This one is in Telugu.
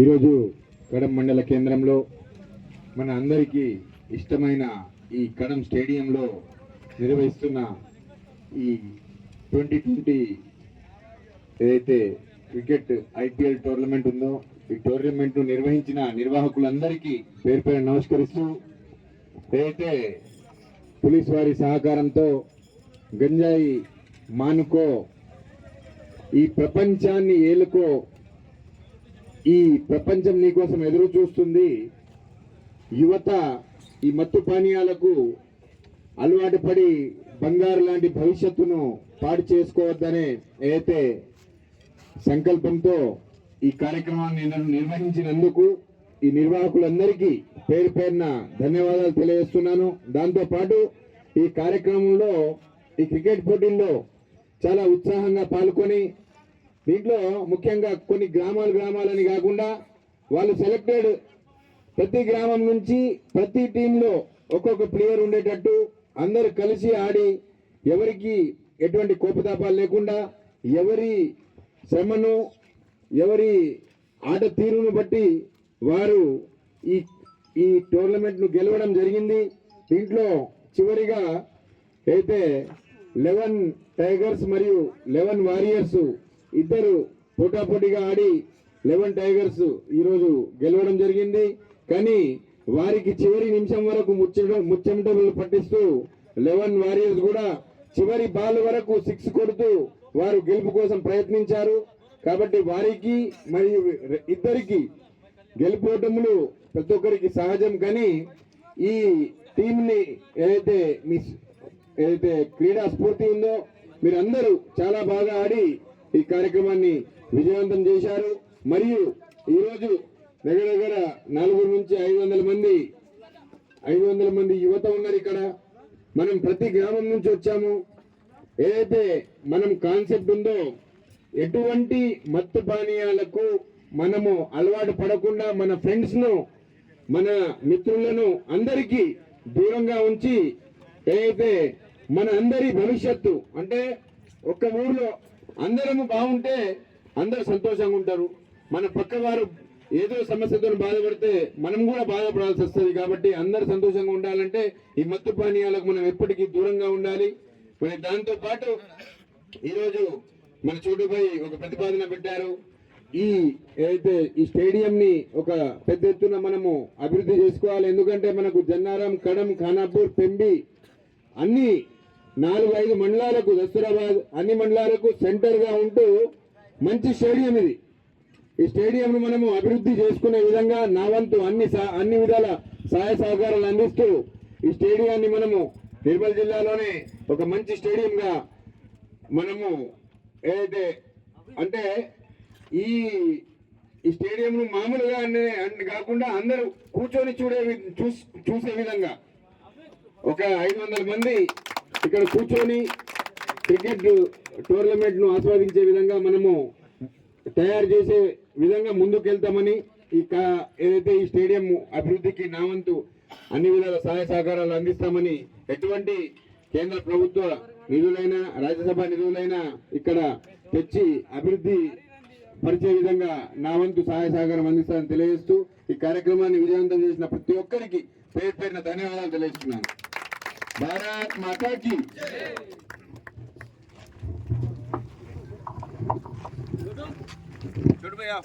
ఈరోజు కడెం మండల కేంద్రంలో మన అందరికీ ఇష్టమైన ఈ కడెం స్టేడియంలో నిర్వహిస్తున్న ఈ 2020 ఏదైతే క్రికెట్ ఐపీఎల్ టోర్నమెంట్ ఉందో ఈ టోర్నమెంట్ నిర్వహించిన నిర్వాహకులందరికీ పేరు పేరు నమస్కరిస్తూ ఏదైతే పోలీస్ వారి సహకారంతో గంజాయి మానుకో ఈ ప్రపంచాన్ని ఏలుకో ఈ ప్రపంచం నీకోసం ఎదురు చూస్తుంది యువత ఈ మత్తు పానీయాలకు అలవాటు పడి బంగారు లాంటి భవిష్యత్తును పాడు చేసుకోవద్దనే ఏదైతే సంకల్పంతో ఈ కార్యక్రమాన్ని నిర్వహించినందుకు ఈ నిర్వాహకులందరికీ పేరు పేరున ధన్యవాదాలు తెలియజేస్తున్నాను. దాంతోపాటు ఈ కార్యక్రమంలో ఈ క్రికెట్ పోటీల్లో చాలా ఉత్సాహంగా పాల్గొని దీంట్లో ముఖ్యంగా కొన్ని గ్రామాలని కాకుండా వాళ్ళు సెలెక్టెడ్ ప్రతి గ్రామం నుంచి ప్రతి టీంలో ఒక్కొక్క ప్లేయర్ ఉండేటట్టు అందరు కలిసి ఆడి ఎవరికి ఎటువంటి కోపతాపాలు లేకుండా ఎవరి శ్రమను ఎవరి ఆట తీరును బట్టి వారు ఈ టోర్నమెంట్ను గెలవడం జరిగింది. దీంట్లో చివరిగా అయితే 11 టైగర్స్ మరియు 11 వారియర్స్ ఇద్దరు పోటాపోటీగా ఆడి 11 టైగర్స్ ఈరోజు గెలవడం జరిగింది. కానీ వారికి చివరి నిమిషం వరకు ముచ్చెమటలు పట్టిస్తూ 11 వారియర్స్ కూడా చివరి బాల్ వరకు 6 కొడుతూ వారు గెలుపు కోసం ప్రయత్నించారు. కాబట్టి వారికి మరియు ఇద్దరికి గెలుపోటములు ప్రతి ఒక్కరికి సహజం. కానీ ఈ టీంని ఏదైతే క్రీడా స్ఫూర్తి ఉందో మీరందరూ చాలా బాగా ఆడి ఈ కార్యక్రమాన్ని విజయవంతం చేశారు. మరియు ఈరోజు దగ్గర 400 నుంచి 500 మంది యువత ఉన్నారు ఇక్కడ. మనం ప్రతి గ్రామం నుంచి వచ్చాము. ఏదైతే మనం కాన్సెప్ట్ ఉందో ఎటువంటి మత్తు పానీయాలకు మనము అలవాటు పడకుండా మన ఫ్రెండ్స్ ను మన మిత్రులను అందరికీ దూరంగా ఉంచి ఏదైతే మన అందరి భవిష్యత్తు అంటే ఒక్క ఊర్లో అందరము బాగుంటే అందరూ సంతోషంగా ఉంటారు. మన పక్క వారు ఏదో సమస్యతో బాధపడితే మనం కూడా బాధపడాల్సి వస్తుంది. కాబట్టి అందరు సంతోషంగా ఉండాలంటే ఈ మత్తు పానీయాలకు మనం ఎప్పటికీ దూరంగా ఉండాలి. మరి దాంతో పాటు ఈరోజు మన చోటుపై ఒక ప్రతిపాదన పెట్టారు. ఏదైతే ఈ స్టేడియం ని ఒక పెద్ద ఎత్తున మనము అభివృద్ధి చేసుకోవాలి. ఎందుకంటే మనకు జన్నారం, కడెం, ఖానాపూర్, పెంబి అన్ని 4-5 మండలాలకు, దస్తూరాబాద్ అన్ని మండలాలకు సెంటర్ గా ఉంటూ మంచి స్టేడియం ఇది. ఈ స్టేడియం ను మనము అభివృద్ధి చేసుకునే విధంగా నా వంతు అన్ని విధాల సహాయ సహకారాలు అందిస్తూ ఈ స్టేడియాన్ని మనము నిర్మల్ జిల్లాలోనే ఒక మంచి స్టేడియం గా మనము ఏదైతే అంటే ఈ స్టేడియం ను మామూలుగా కాకుండా అందరూ కూర్చొని చూసే విధంగా ఒక 500 మంది ఇక్కడ కూర్చొని క్రికెట్ టోర్నమెంట్ ను ఆస్వాదించే విధంగా మనము తయారు చేసే విధంగా ముందుకెళ్తామని ఏదైతే ఈ స్టేడియం అభివృద్ధికి నా వంతు అన్ని విధాల సహాయ సహకారాలు అందిస్తామని ఎటువంటి కేంద్ర ప్రభుత్వ నిధులైనా రాజ్యసభ నిధులైనా ఇక్కడ తెచ్చి అభివృద్ధి పరిచే విధంగా నా వంతు సహాయ సహకారం అందిస్తామని తెలియజేస్తూ ఈ కార్యక్రమాన్ని విజయవంతం చేసిన ప్రతి ఒక్కరికి పేరు పేరున ధన్యవాదాలు తెలియజేస్తున్నాను. భారత్ మాతా కీ छोड़ भैया